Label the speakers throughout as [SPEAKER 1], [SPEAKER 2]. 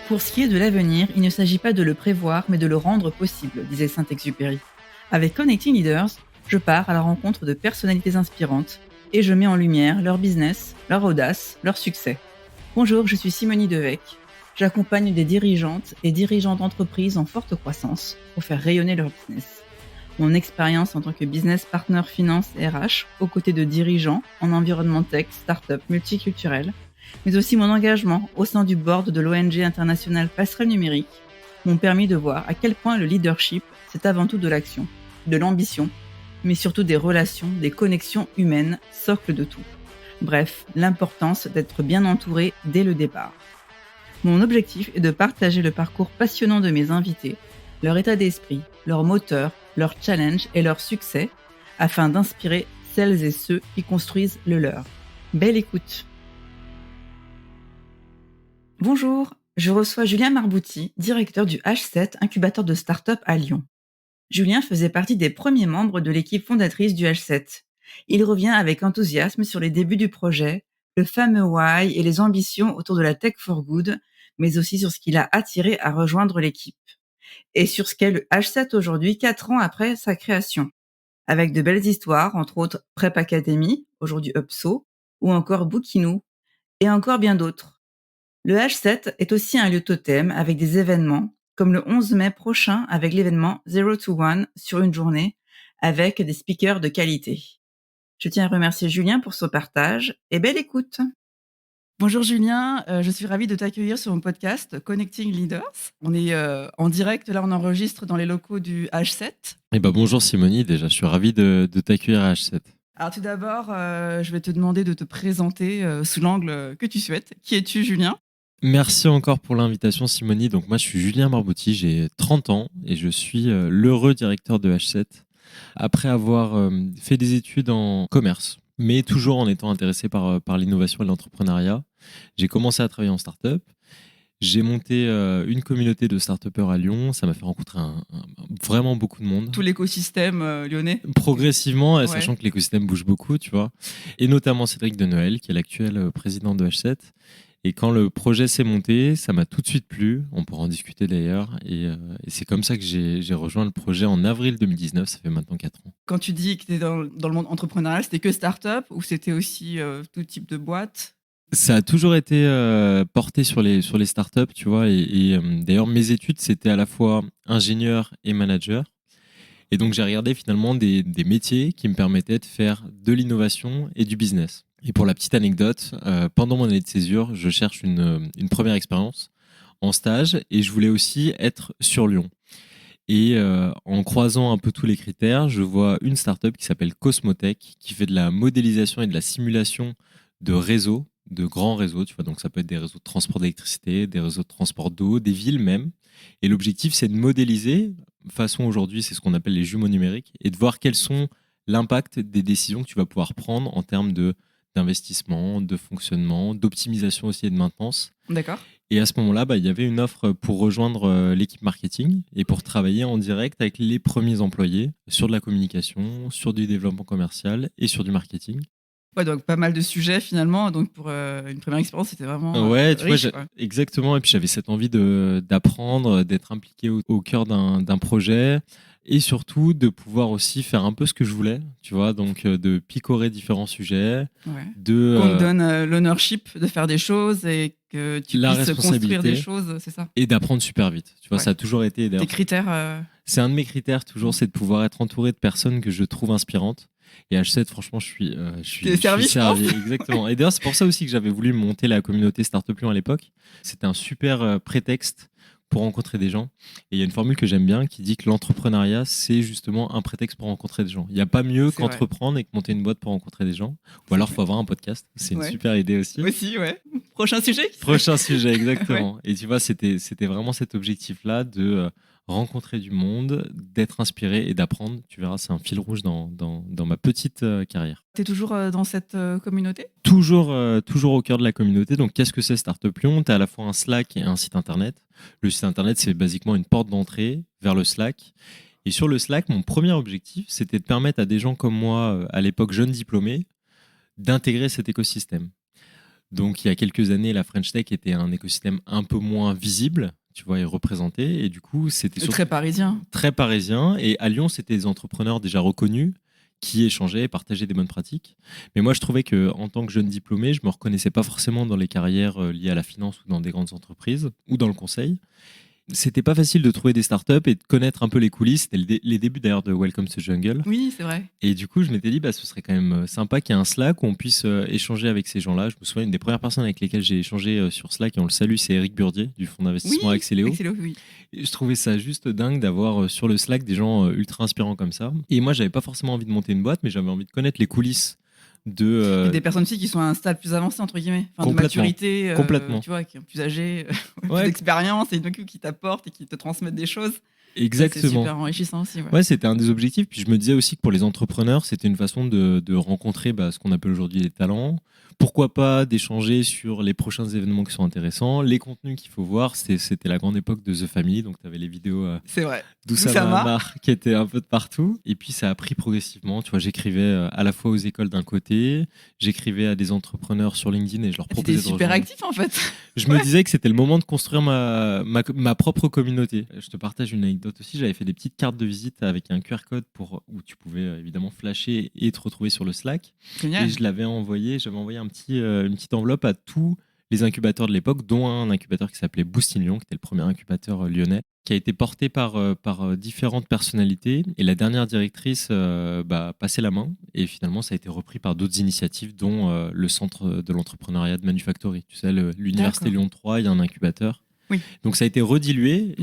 [SPEAKER 1] Pour ce qui est de l'avenir, il ne s'agit pas de le prévoir, mais de le rendre possible, disait Saint-Exupéry. Avec Connecting Leaders, je pars à la rencontre de personnalités inspirantes et je mets en lumière leur business, leur audace, leur succès. Bonjour, je suis Simonie Devec. J'accompagne des dirigeantes et dirigeants d'entreprises en forte croissance pour faire rayonner leur business. Mon expérience en tant que business partner finance et RH, aux côtés de dirigeants en environnement tech, start-up, multiculturel, mais aussi mon engagement au sein du board de l'ONG internationale Passerelle Numérique, m'ont permis de voir à quel point le leadership, c'est avant tout de l'action, de l'ambition, mais surtout des relations, des connexions humaines, socle de tout. Bref, l'importance d'être bien entouré dès le départ. Mon objectif est de partager le parcours passionnant de mes invités, leur état d'esprit, leur moteur, leur challenge et leur succès, afin d'inspirer celles et ceux qui construisent le leur. Belle écoute! Bonjour, je reçois Julien Marbouty, directeur du H7, incubateur de start-up à Lyon. Julien faisait partie des premiers membres de l'équipe fondatrice du H7. Il revient avec enthousiasme sur les débuts du projet, le fameux why et les ambitions autour de la tech for good, mais aussi sur ce qui l'a attiré à rejoindre l'équipe. Et sur ce qu'est le H7 aujourd'hui, 4 ans après sa création. Avec de belles histoires, entre autres Prep Academy, aujourd'hui Upso, ou encore Bookinou, et encore bien d'autres. Le H7 est aussi un lieu totem avec des événements, comme le 11 mai prochain avec l'événement 0 to 1 sur une journée, avec des speakers de qualité. Je tiens à remercier Julien pour son partage et belle écoute. Bonjour Julien, je suis ravie de t'accueillir sur mon podcast Connecting Leaders. On est en direct, là on enregistre dans les locaux du H7.
[SPEAKER 2] Bonjour Simonie, déjà je suis ravi de t'accueillir à H7.
[SPEAKER 1] Alors tout d'abord, je vais te demander de te présenter sous l'angle que tu souhaites. Qui es-tu Julien ?
[SPEAKER 2] Merci encore pour l'invitation Simonie. Donc moi je suis Julien Marbouty, j'ai 30 ans et je suis l'heureux directeur de H7 après avoir fait des études en commerce, mais toujours en étant intéressé par l'innovation et l'entrepreneuriat. J'ai commencé à travailler en start-up. J'ai monté une communauté de start-upers à Lyon. Ça m'a fait rencontrer vraiment beaucoup de monde.
[SPEAKER 1] Tout l'écosystème lyonnais.
[SPEAKER 2] Progressivement,
[SPEAKER 1] Ouais.
[SPEAKER 2] sachant que l'écosystème bouge beaucoup, tu vois. Et notamment Cédric Denoël, qui est l'actuel président de H7. Et quand le projet s'est monté, ça m'a tout de suite plu. On pourra en discuter d'ailleurs. Et c'est comme ça que j'ai rejoint le projet en avril 2019. Ça fait maintenant 4 ans.
[SPEAKER 1] Quand tu dis que tu es dans le monde entrepreneurial, c'était que start-up ou c'était aussi tout type de boîte ?
[SPEAKER 2] Ça a toujours été porté sur les startups, tu vois. Et d'ailleurs, mes études, c'était à la fois ingénieur et manager. Et donc, j'ai regardé finalement des métiers qui me permettaient de faire de l'innovation et du business. Et pour la petite anecdote, pendant mon année de césure, je cherche une première expérience en stage et je voulais aussi être sur Lyon. Et en croisant un peu tous les critères, je vois une startup qui s'appelle Cosmotech qui fait de la modélisation et de la simulation de réseaux, de grands réseaux. Tu vois, donc ça peut être des réseaux de transport d'électricité, des réseaux de transport d'eau, des villes même. Et l'objectif, c'est de modéliser, façon aujourd'hui, c'est ce qu'on appelle les jumeaux numériques, et de voir quels sont l'impact des décisions que tu vas pouvoir prendre en termes d'investissement, de fonctionnement, d'optimisation aussi et de maintenance.
[SPEAKER 1] D'accord.
[SPEAKER 2] Et à ce moment-là, il y avait une offre pour rejoindre l'équipe marketing et pour travailler en direct avec les premiers employés sur de la communication, sur du développement commercial et sur du marketing.
[SPEAKER 1] Ouais, donc pas mal de sujets finalement. Donc pour une première expérience, c'était vraiment
[SPEAKER 2] Ouais, tu
[SPEAKER 1] riche,
[SPEAKER 2] vois, exactement. Et puis j'avais cette envie d'apprendre, d'être impliqué au cœur d'un projet et surtout de pouvoir aussi faire un peu ce que je voulais, tu vois, donc de picorer différents sujets,
[SPEAKER 1] Ouais.
[SPEAKER 2] de
[SPEAKER 1] Qu'on te donne l'ownership de faire des choses et que tu
[SPEAKER 2] la
[SPEAKER 1] puisses construire des
[SPEAKER 2] responsabilité
[SPEAKER 1] choses, c'est ça.
[SPEAKER 2] et d'apprendre super vite. Tu vois,
[SPEAKER 1] Ouais.
[SPEAKER 2] ça a toujours été
[SPEAKER 1] Tes
[SPEAKER 2] d'ailleurs.
[SPEAKER 1] critères.
[SPEAKER 2] C'est un de mes critères toujours, c'est de pouvoir être entouré de personnes que je trouve inspirantes. Et H7, franchement, je suis
[SPEAKER 1] servi, je pense.
[SPEAKER 2] exactement. Et d'ailleurs, c'est pour ça aussi que j'avais voulu monter la communauté Startup Lyon à l'époque. C'était un super prétexte pour rencontrer des gens. Et il y a une formule que j'aime bien qui dit que l'entrepreneuriat, c'est justement un prétexte pour rencontrer des gens. Il n'y a pas mieux qu'entreprendre et que monter une boîte pour rencontrer des gens. Ou alors, il faut avoir un podcast. C'est une super idée aussi.
[SPEAKER 1] Aussi, ouais. Prochain sujet.
[SPEAKER 2] Prochain sujet, exactement. Ouais. Et tu vois, c'était vraiment cet objectif-là de rencontrer du monde, d'être inspiré et d'apprendre. Tu verras, c'est un fil rouge dans ma petite carrière.
[SPEAKER 1] Tu es toujours dans cette communauté ?
[SPEAKER 2] Toujours au cœur de la communauté. Donc, qu'est-ce que c'est Startup Lyon ? Tu as à la fois un Slack et un site internet. Le site internet, c'est basiquement une porte d'entrée vers le Slack. Et sur le Slack, mon premier objectif, c'était de permettre à des gens comme moi, à l'époque jeunes diplômés, d'intégrer cet écosystème. Donc, il y a quelques années, la French Tech était un écosystème un peu moins visible, tu vois, et représenté. Et du coup, c'était
[SPEAKER 1] Très parisien.
[SPEAKER 2] très parisien. Et à Lyon, c'était des entrepreneurs déjà reconnus qui échangeaient et partageaient des bonnes pratiques. Mais moi, je trouvais que en tant que jeune diplômé, je me reconnaissais pas forcément dans les carrières liées à la finance ou dans des grandes entreprises ou dans le conseil. C'était pas facile de trouver des startups et de connaître un peu les coulisses. C'était les débuts d'ailleurs de Welcome to Jungle.
[SPEAKER 1] Oui, c'est vrai.
[SPEAKER 2] Et du coup, je m'étais dit, ce serait quand même sympa qu'il y ait un Slack où on puisse échanger avec ces gens-là. Je me souviens, une des premières personnes avec lesquelles j'ai échangé sur Slack, et on le salue, c'est Eric Burdier du fonds d'investissement Axeléo.
[SPEAKER 1] Oui.
[SPEAKER 2] Et je trouvais ça juste dingue d'avoir sur le Slack des gens ultra inspirants comme ça. Et moi, j'avais pas forcément envie de monter une boîte, mais j'avais envie de connaître les coulisses de.
[SPEAKER 1] Et des personnes aussi qui sont à un stade plus avancé, entre guillemets, de maturité,
[SPEAKER 2] complètement.
[SPEAKER 1] Tu vois, qui sont plus âgées, plus
[SPEAKER 2] Ouais.
[SPEAKER 1] d'expérience, et donc qui t'apportent et qui te transmettent des choses.
[SPEAKER 2] Exactement.
[SPEAKER 1] C'est super enrichissant aussi.
[SPEAKER 2] Ouais, c'était un des objectifs. Puis je me disais aussi que pour les entrepreneurs, c'était une façon de rencontrer ce qu'on appelle aujourd'hui les talents. Pourquoi pas d'échanger sur les prochains événements qui sont intéressants, les contenus qu'il faut voir. C'était la grande époque de The Family, donc tu avais les vidéos
[SPEAKER 1] c'est vrai.
[SPEAKER 2] d'Oussama Ammar qui étaient un peu de partout. Et puis ça a pris progressivement. Tu vois, j'écrivais à la fois aux écoles d'un côté, j'écrivais à des entrepreneurs sur LinkedIn et je leur proposais de
[SPEAKER 1] super
[SPEAKER 2] rejoindre.
[SPEAKER 1] actif en fait.
[SPEAKER 2] Je me disais que c'était le moment de construire ma propre communauté. Je te partage une anecdote aussi. J'avais fait des petites cartes de visite avec un QR code où tu pouvais évidemment flasher et te retrouver sur le Slack.
[SPEAKER 1] Génial.
[SPEAKER 2] Et j'avais envoyé une petite enveloppe à tous les incubateurs de l'époque, dont un incubateur qui s'appelait Boost in Lyon, qui était le premier incubateur lyonnais, qui a été porté par différentes personnalités. Et la dernière directrice passait la main. Et finalement, ça a été repris par d'autres initiatives, dont le centre de l'entrepreneuriat de Manufactory. Tu sais, l'université Lyon 3, il y a un incubateur.
[SPEAKER 1] Oui.
[SPEAKER 2] Donc ça a été redilué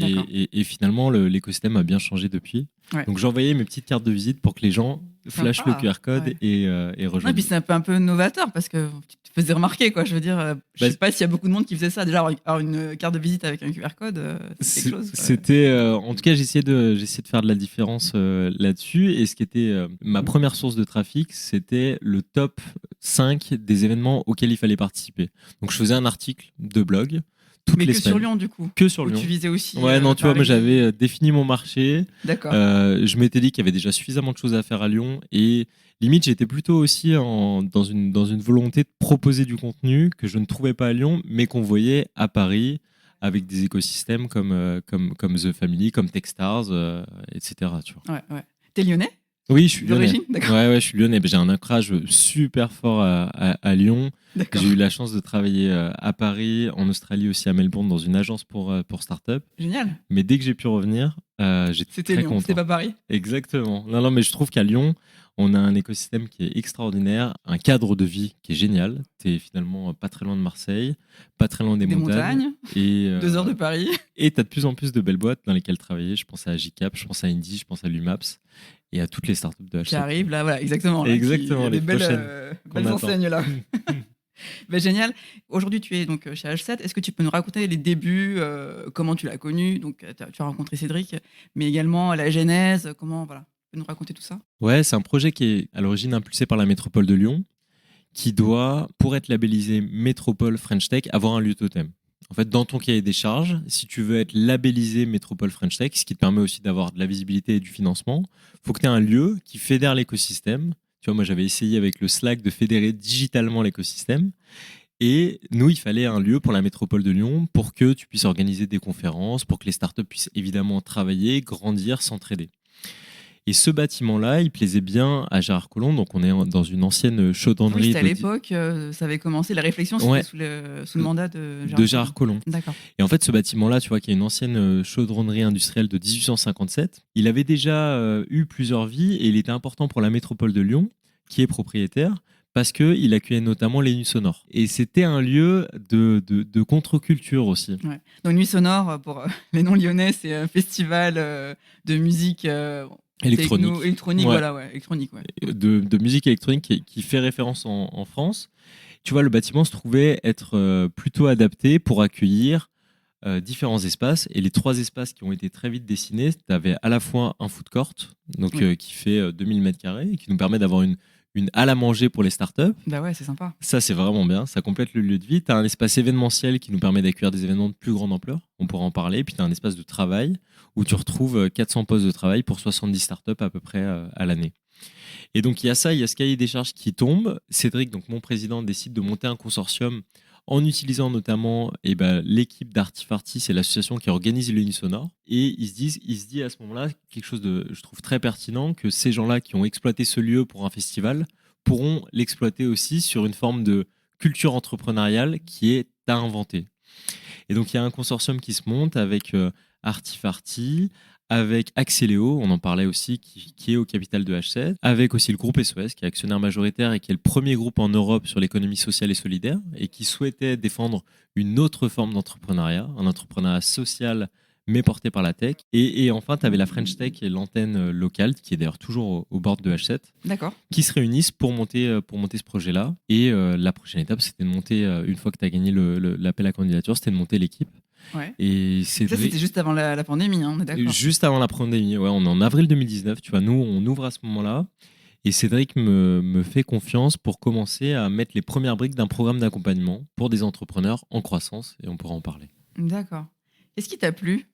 [SPEAKER 2] et finalement l'écosystème a bien changé depuis. Ouais. Donc j'envoyais mes petites cartes de visite pour que les gens flashent le QR code et rejoignent.
[SPEAKER 1] Et puis c'est un peu novateur parce que tu te faisais remarquer, quoi. Je veux dire, je sais pas s'il y a beaucoup de monde qui faisait ça. Déjà avoir une carte de visite avec un QR code, c'est quelque chose.
[SPEAKER 2] C'était, en tout cas, j'essayais de faire de la différence là-dessus. Et ce qui était ma première source de trafic, c'était le top 5 des événements auxquels il fallait participer. Donc je faisais un article de blog.
[SPEAKER 1] Mais que sur Lyon, du coup.
[SPEAKER 2] Que sur Lyon.
[SPEAKER 1] Tu visais aussi.
[SPEAKER 2] Ouais, non, tu vois, moi j'avais défini mon marché.
[SPEAKER 1] D'accord.
[SPEAKER 2] Je m'étais dit qu'il y avait déjà suffisamment de choses à faire à Lyon. Et limite, j'étais plutôt aussi dans une volonté de proposer du contenu que je ne trouvais pas à Lyon, mais qu'on voyait à Paris avec des écosystèmes comme The Family, comme Techstars, etc. Tu vois.
[SPEAKER 1] Ouais. T'es lyonnais ?
[SPEAKER 2] Oui, je suis lyonnais.
[SPEAKER 1] D'origine, d'accord.
[SPEAKER 2] Ouais, je suis lyonnais. J'ai un ancrage super fort à Lyon.
[SPEAKER 1] D'accord.
[SPEAKER 2] J'ai eu la chance de travailler à Paris, en Australie aussi, à Melbourne, dans une agence pour start-up.
[SPEAKER 1] Génial.
[SPEAKER 2] Mais dès que j'ai pu revenir, j'étais très
[SPEAKER 1] Lyon,
[SPEAKER 2] content.
[SPEAKER 1] c'était pas Paris.
[SPEAKER 2] Exactement. Non, mais je trouve qu'à Lyon, on a un écosystème qui est extraordinaire, un cadre de vie qui est génial. T'es finalement pas très loin de Marseille, pas très loin des montagnes.
[SPEAKER 1] Et 2 heures de Paris.
[SPEAKER 2] Et t'as de plus en plus de belles boîtes dans lesquelles travailler. Je pense à Agicap, je pense à Indy, je pense à Lumaps. Et à toutes les startups de HCP.
[SPEAKER 1] Qui arrivent là, voilà, exactement. Là,
[SPEAKER 2] exactement,
[SPEAKER 1] les belles enseignes là. Ben, génial. Aujourd'hui, tu es donc chez H7. Est-ce que tu peux nous raconter les débuts, comment tu l'as connu ? Donc, tu as rencontré Cédric, mais également la genèse. Comment, voilà, tu peux nous raconter tout ça ?
[SPEAKER 2] Ouais, c'est un projet qui est à l'origine impulsé par la métropole de Lyon, qui doit, pour être labellisé Métropole French Tech, avoir un lieu totem. En fait, dans ton cahier des charges, si tu veux être labellisé Métropole French Tech, ce qui te permet aussi d'avoir de la visibilité et du financement, il faut que tu aies un lieu qui fédère l'écosystème. Tu vois, moi, j'avais essayé avec le Slack de fédérer digitalement l'écosystème. Et nous, il fallait un lieu pour la métropole de Lyon pour que tu puisses organiser des conférences, pour que les startups puissent évidemment travailler, grandir, s'entraider. Et ce bâtiment-là, il plaisait bien à Gérard Collomb. Donc, on est dans une ancienne chaudronnerie.
[SPEAKER 1] Oui, à l'époque, ça avait commencé. La réflexion, c'était sous le mandat de
[SPEAKER 2] Gérard Collomb.
[SPEAKER 1] D'accord.
[SPEAKER 2] Et en fait, ce bâtiment-là, tu vois, qui est une ancienne chaudronnerie industrielle de 1857, il avait déjà eu plusieurs vies et il était important pour la métropole de Lyon, qui est propriétaire, parce qu'il accueillait notamment les nuits sonores. Et c'était un lieu de contre-culture aussi.
[SPEAKER 1] Ouais. Donc, Nuits sonores, pour les non-lyonnais, c'est un festival de musique...
[SPEAKER 2] électronique,
[SPEAKER 1] électronique,
[SPEAKER 2] de musique électronique qui fait référence en France. Tu vois, le bâtiment se trouvait être plutôt adapté pour accueillir différents espaces. Et les 3 espaces qui ont été très vite dessinés, tu avais à la fois un food court, donc qui fait 2000 m² et qui nous permet d'avoir une halle à manger pour les startups.
[SPEAKER 1] Bah ouais, c'est sympa.
[SPEAKER 2] Ça, c'est vraiment bien. Ça complète le lieu de vie. Tu as un espace événementiel qui nous permet d'accueillir des événements de plus grande ampleur. On pourra en parler. Puis tu as un espace de travail où tu retrouves 400 postes de travail pour 70 startups à peu près à l'année. Et donc, il y a ça, il y a ce cahier des charges qui tombe. Cédric, donc mon président, décide de monter un consortium en utilisant notamment l'équipe d'Artifarty, c'est l'association qui organise l'Unisonore. Et il se dit à ce moment-là quelque chose de, je trouve, très pertinent, que ces gens-là qui ont exploité ce lieu pour un festival pourront l'exploiter aussi sur une forme de culture entrepreneuriale qui est à inventer. Et donc, il y a un consortium qui se monte avec Artifarty, avec Axeléo, on en parlait aussi, qui est au capital de H7, avec aussi le groupe SOS, qui est actionnaire majoritaire et qui est le premier groupe en Europe sur l'économie sociale et solidaire, et qui souhaitait défendre une autre forme d'entrepreneuriat, un entrepreneuriat social, mais porté par la tech. Et enfin, tu avais la French Tech et l'antenne locale, qui est d'ailleurs toujours au board de H7,
[SPEAKER 1] D'accord.
[SPEAKER 2] qui se réunissent pour monter ce projet-là. Et la prochaine étape, c'était de monter, une fois que tu as gagné l'appel à candidature, c'était de monter l'équipe.
[SPEAKER 1] Ouais.
[SPEAKER 2] Et
[SPEAKER 1] Ça, c'était juste avant la pandémie, hein, on est d'accord.
[SPEAKER 2] Juste avant la pandémie, ouais, on est en avril 2019, tu vois, nous, on ouvre à ce moment-là. Et Cédric me fait confiance pour commencer à mettre les premières briques d'un programme d'accompagnement pour des entrepreneurs en croissance, et on pourra en parler.
[SPEAKER 1] D'accord. Qu'est-ce qui t'a plu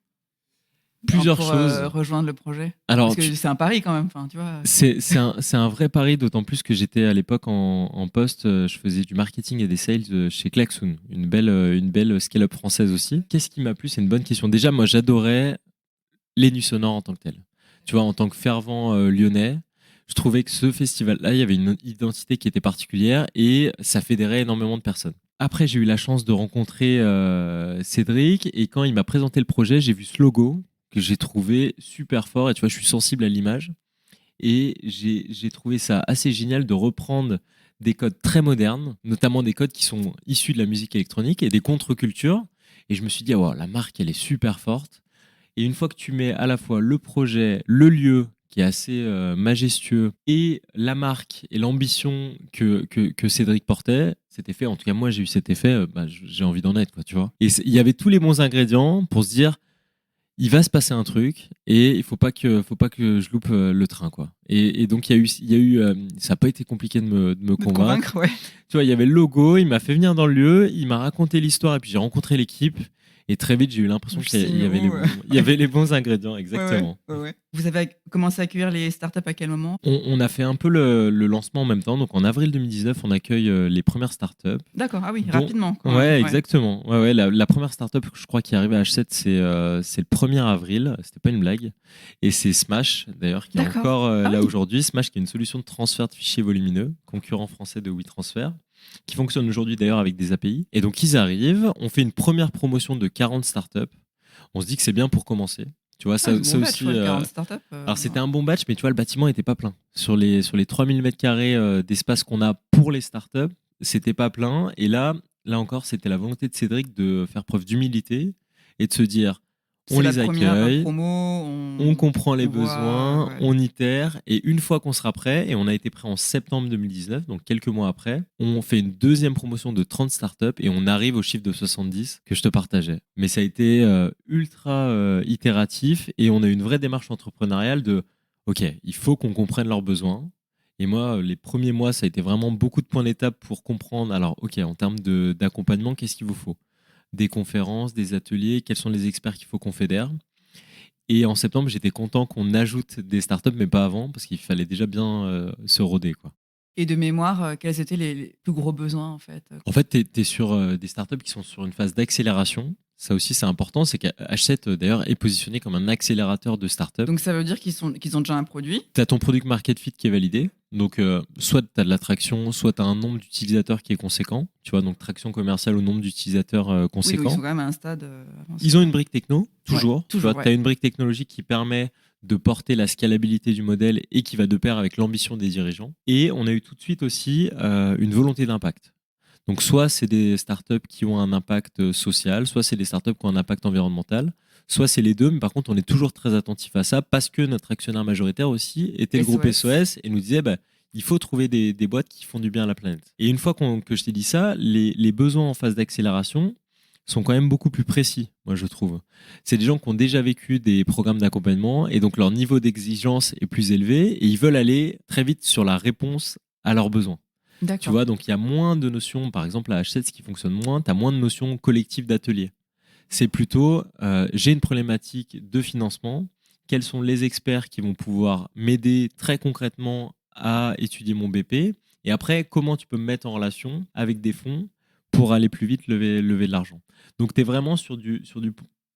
[SPEAKER 2] Plusieurs
[SPEAKER 1] pour
[SPEAKER 2] choses.
[SPEAKER 1] Rejoindre le projet.
[SPEAKER 2] Alors,
[SPEAKER 1] parce que c'est un pari quand même, tu vois.
[SPEAKER 2] C'est un vrai pari, d'autant plus que j'étais à l'époque en poste, je faisais du marketing et des sales chez Klaxoon, une belle scale-up française aussi. Qu'est-ce qui m'a plu? C'est une bonne question. Déjà, moi, j'adorais les Nuits Sonores en tant que tel. Tu vois, en tant que fervent lyonnais, je trouvais que ce festival-là, il y avait une identité qui était particulière et ça fédérait énormément de personnes. Après, j'ai eu la chance de rencontrer Cédric, et quand il m'a présenté le projet, j'ai vu ce logo que j'ai trouvé super fort, et tu vois, je suis sensible à l'image, et j'ai trouvé ça assez génial de reprendre des codes très modernes, notamment des codes qui sont issus de la musique électronique et des contre-cultures, et je me suis dit, wow, la marque, elle est super forte. Et une fois que tu mets à la fois le projet, le lieu, qui est assez majestueux, et la marque et l'ambition que Cédric portait, cet effet, en tout cas moi j'ai eu cet effet, j'ai envie d'en être, quoi, tu vois. Et il y avait tous les bons ingrédients pour se dire, il va se passer un truc et il faut pas que je loupe le train, quoi. Et donc il y a eu ça n'a pas été compliqué de me convaincre.
[SPEAKER 1] Ouais.
[SPEAKER 2] Tu vois, il y avait le logo, il m'a fait venir dans le lieu, il m'a raconté l'histoire, et puis j'ai rencontré l'équipe. Et très vite, j'ai eu l'impression qu'il y avait les bons ingrédients, exactement.
[SPEAKER 1] Ouais. Vous avez commencé à accueillir les startups à quel moment?
[SPEAKER 2] On a fait un peu le lancement en même temps. Donc en avril 2019, on accueille les premières startups.
[SPEAKER 1] D'accord, ah oui,
[SPEAKER 2] dont...
[SPEAKER 1] rapidement. Quand
[SPEAKER 2] ouais,
[SPEAKER 1] même.
[SPEAKER 2] Exactement. Ouais, la première startup, je crois, qui est arrivée à H7, c'est le 1er avril. C'était pas une blague. Et c'est Smash, d'ailleurs, qui est encore là aujourd'hui. Smash, qui est une solution de transfert de fichiers volumineux, concurrent français de WeTransfer, qui fonctionne aujourd'hui d'ailleurs avec des API. Et donc ils arrivent, on fait une première promotion de 40 startups. On se dit que c'est bien pour commencer. Tu vois, ça
[SPEAKER 1] bon
[SPEAKER 2] aussi.
[SPEAKER 1] 40 startups,
[SPEAKER 2] alors c'était un bon batch, mais tu vois, le bâtiment n'était pas plein. Sur les 3000 m² d'espace qu'on a pour les startups, c'était pas plein. Et là encore, c'était la volonté de Cédric de faire preuve d'humilité et de se dire, on les accueille, on comprend les besoins, on itère, et une fois qu'on sera prêt, et on a été prêt en septembre 2019, donc quelques mois après, on fait une deuxième promotion de 30 startups et on arrive au chiffre de 70 que je te partageais. Mais ça a été ultra itératif, et on a eu une vraie démarche entrepreneuriale de ok, il faut qu'on comprenne leurs besoins. Et moi, les premiers mois, ça a été vraiment beaucoup de points d'étape pour comprendre, alors ok, en termes d'accompagnement, qu'est-ce qu'il vous faut? Des conférences, des ateliers, quels sont les experts qu'il faut qu'on fédère. Et en septembre, j'étais content qu'on ajoute des startups, mais pas avant, parce qu'il fallait déjà bien se roder, quoi.
[SPEAKER 1] Et de mémoire, quels étaient les plus gros besoins, en fait?
[SPEAKER 2] En fait, tu es sur des startups qui sont sur une phase d'accélération. Ça aussi, c'est important. C'est qu'H7, d'ailleurs, est positionné comme un accélérateur de startups.
[SPEAKER 1] Donc, ça veut dire qu'ils ont déjà un produit?
[SPEAKER 2] Tu as ton product market fit qui est validé. Donc, soit tu as de la traction, soit tu as un nombre d'utilisateurs qui est conséquent. Tu vois, donc traction commerciale au nombre d'utilisateurs conséquent.
[SPEAKER 1] Oui, donc ils sont quand même à un stade avancé.
[SPEAKER 2] Ils ont une brique techno, toujours.
[SPEAKER 1] Ouais,
[SPEAKER 2] tu as une brique technologique qui permet de porter la scalabilité du modèle et qui va de pair avec l'ambition des dirigeants. Et on a eu tout de suite aussi une volonté d'impact. Donc, soit c'est des startups qui ont un impact social, soit c'est des startups qui ont un impact environnemental, soit c'est les deux, mais par contre, on est toujours très attentif à ça parce que notre actionnaire majoritaire aussi était le groupe SOS et nous disait il faut trouver des boîtes qui font du bien à la planète. Et une fois que je t'ai dit ça, les besoins en phase d'accélération sont quand même beaucoup plus précis, moi je trouve. C'est des gens qui ont déjà vécu des programmes d'accompagnement et donc leur niveau d'exigence est plus élevé et ils veulent aller très vite sur la réponse à leurs besoins. Tu vois, donc il y a moins de notions, par exemple à H7, ce qui fonctionne moins, tu as moins de notions collectives d'atelier. C'est plutôt, j'ai une problématique de financement, quels sont les experts qui vont pouvoir m'aider très concrètement à étudier mon BP, et après, comment tu peux me mettre en relation avec des fonds pour aller plus vite lever de l'argent. Donc, tu es vraiment sur du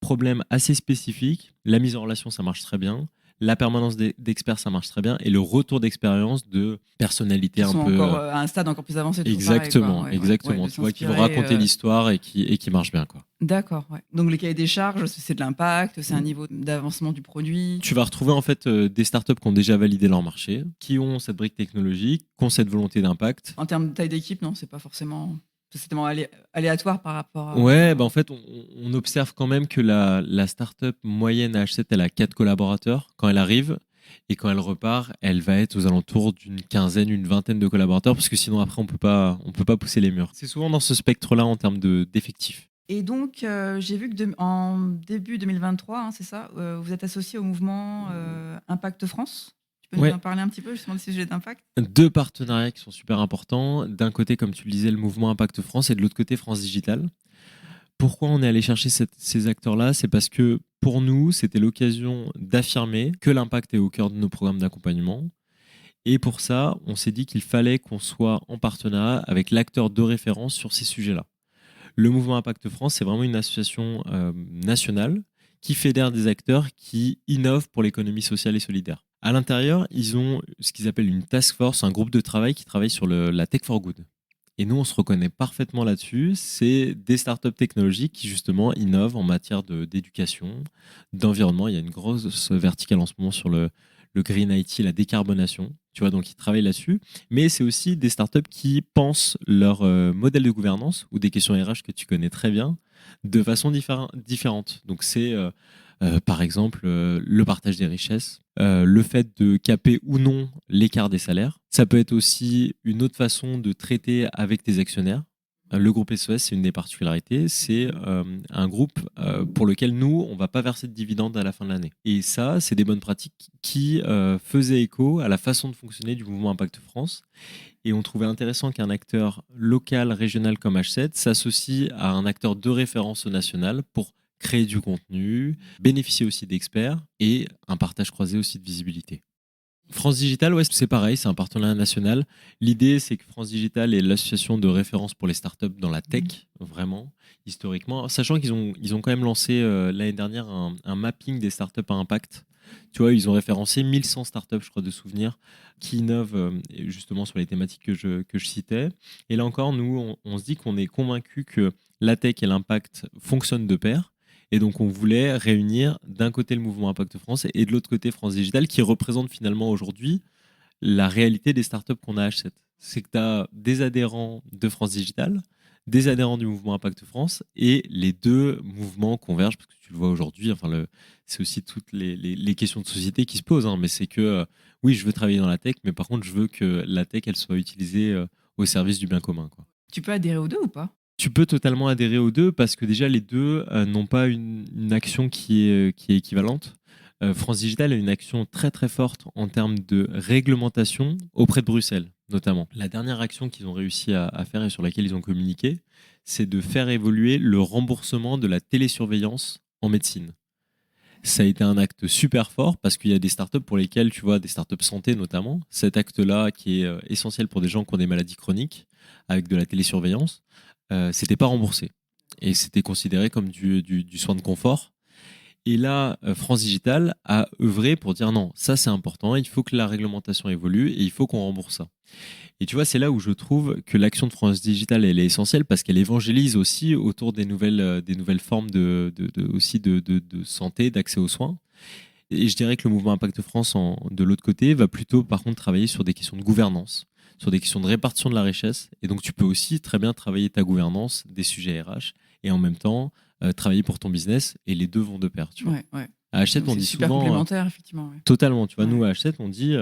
[SPEAKER 2] problème assez spécifique. La mise en relation, ça marche très bien. La permanence d'experts, ça marche très bien. Et le retour d'expérience de personnalités
[SPEAKER 1] Qui
[SPEAKER 2] un
[SPEAKER 1] sont
[SPEAKER 2] peu.
[SPEAKER 1] encore à un stade encore plus avancé, toujours pareil, quoi.
[SPEAKER 2] Exactement,
[SPEAKER 1] Ouais, ouais,
[SPEAKER 2] exactement.
[SPEAKER 1] ouais, de
[SPEAKER 2] Tu vois, qui vont
[SPEAKER 1] s'inspirer,
[SPEAKER 2] raconter l'histoire et qui marchent bien, quoi.
[SPEAKER 1] D'accord, ouais. Donc les cahiers des charges, c'est de l'impact, c'est un niveau d'avancement du produit.
[SPEAKER 2] Tu vas retrouver en fait des startups qui ont déjà validé leur marché, qui ont cette brique technologique, qui ont cette volonté d'impact.
[SPEAKER 1] En termes de taille d'équipe, non, c'est pas forcément... C'est tellement aléatoire par rapport à...
[SPEAKER 2] Ouais, bah en fait, on observe quand même que la startup moyenne à H7, elle a 4 collaborateurs quand elle arrive. Et quand elle repart, elle va être aux alentours d'une quinzaine, une vingtaine de collaborateurs, parce que sinon après, on peut pas pousser les murs. C'est souvent dans ce spectre-là en termes d'effectifs.
[SPEAKER 1] Et donc, j'ai vu que en début 2023, hein, c'est ça, vous êtes associé au mouvement Impact France. Tu peux nous
[SPEAKER 2] Ouais.
[SPEAKER 1] en parler un petit peu justement des sujets d'impact?
[SPEAKER 2] 2 partenariats qui sont super importants. D'un côté, comme tu le disais, le mouvement Impact France, et de l'autre côté, France Digital. Pourquoi on est allé chercher ces acteurs-là? C'est parce que pour nous, c'était l'occasion d'affirmer que l'impact est au cœur de nos programmes d'accompagnement. Et pour ça, on s'est dit qu'il fallait qu'on soit en partenariat avec l'acteur de référence sur ces sujets-là. Le mouvement Impact France, c'est vraiment une association nationale qui fédère des acteurs qui innovent pour l'économie sociale et solidaire. À l'intérieur, ils ont ce qu'ils appellent une task force, un groupe de travail qui travaille sur la tech for good. Et nous, on se reconnaît parfaitement là-dessus. C'est des startups technologiques qui, justement, innovent en matière d'éducation, d'environnement. Il y a une grosse verticale en ce moment sur le green IT, la décarbonation. Tu vois, donc ils travaillent là-dessus. Mais c'est aussi des startups qui pensent leur modèle de gouvernance ou des questions RH que tu connais très bien de façon différente. Donc c'est par exemple le partage des richesses, le fait de caper ou non l'écart des salaires. Ça peut être aussi une autre façon de traiter avec tes actionnaires. Le groupe SOS, c'est une des particularités, c'est un groupe pour lequel nous, on ne va pas verser de dividendes à la fin de l'année. Et ça, c'est des bonnes pratiques qui faisaient écho à la façon de fonctionner du mouvement Impact France. Et on trouvait intéressant qu'un acteur local, régional comme H7 s'associe à un acteur de référence au national pour créer du contenu, bénéficier aussi d'experts et un partage croisé aussi de visibilité. France Digital, ouais, c'est pareil, c'est un partenariat national. L'idée, c'est que France Digital est l'association de référence pour les startups dans la tech, vraiment, historiquement. Sachant ils ont quand même lancé l'année dernière un mapping des startups à impact. Tu vois, ils ont référencé 1100 startups, je crois, de souvenirs, qui innovent justement sur les thématiques que je citais. Et là encore, nous, on se dit qu'on est convaincus que la tech et l'impact fonctionnent de pair. Et donc, on voulait réunir d'un côté le mouvement Impact France et de l'autre côté France Digital, qui représente finalement aujourd'hui la réalité des startups qu'on a à H7. C'est que tu as des adhérents de France Digital, des adhérents du mouvement Impact France, et les deux mouvements convergent, parce que tu le vois aujourd'hui, c'est aussi toutes les questions de société qui se posent, hein, mais c'est que, oui, je veux travailler dans la tech, mais par contre, je veux que la tech, elle soit utilisée au service du bien commun, quoi.
[SPEAKER 1] Tu peux adhérer aux deux ou pas?
[SPEAKER 2] Tu peux totalement adhérer aux deux parce que déjà les deux n'ont pas une action qui est équivalente. France Digital a une action très très forte en termes de réglementation auprès de Bruxelles, notamment. La dernière action qu'ils ont réussi à faire et sur laquelle ils ont communiqué, c'est de faire évoluer le remboursement de la télésurveillance en médecine. Ça a été un acte super fort parce qu'il y a des startups pour lesquelles, tu vois, des startups santé notamment, cet acte-là qui est essentiel pour des gens qui ont des maladies chroniques avec de la télésurveillance, c'était pas remboursé. Et c'était considéré comme du soin de confort. Et là, France Digital a œuvré pour dire non, ça c'est important, il faut que la réglementation évolue et il faut qu'on rembourse ça. Et tu vois, c'est là où je trouve que l'action de France Digital, elle est essentielle parce qu'elle évangélise aussi autour des nouvelles formes aussi de santé, d'accès aux soins. Et je dirais que le mouvement Impact France, de l'autre côté, va plutôt par contre travailler sur des questions de gouvernance, sur des questions de répartition de la richesse. Et donc tu peux aussi très bien travailler ta gouvernance, des sujets RH, et en même temps travailler pour ton business, et les deux vont de pair. Tu vois.
[SPEAKER 1] Ouais.
[SPEAKER 2] À H7,
[SPEAKER 1] Donc
[SPEAKER 2] on
[SPEAKER 1] c'est
[SPEAKER 2] dit
[SPEAKER 1] super
[SPEAKER 2] souvent...
[SPEAKER 1] complémentaire, effectivement. Ouais.
[SPEAKER 2] Totalement. Tu vois,
[SPEAKER 1] Ouais.
[SPEAKER 2] nous, à H7, on dit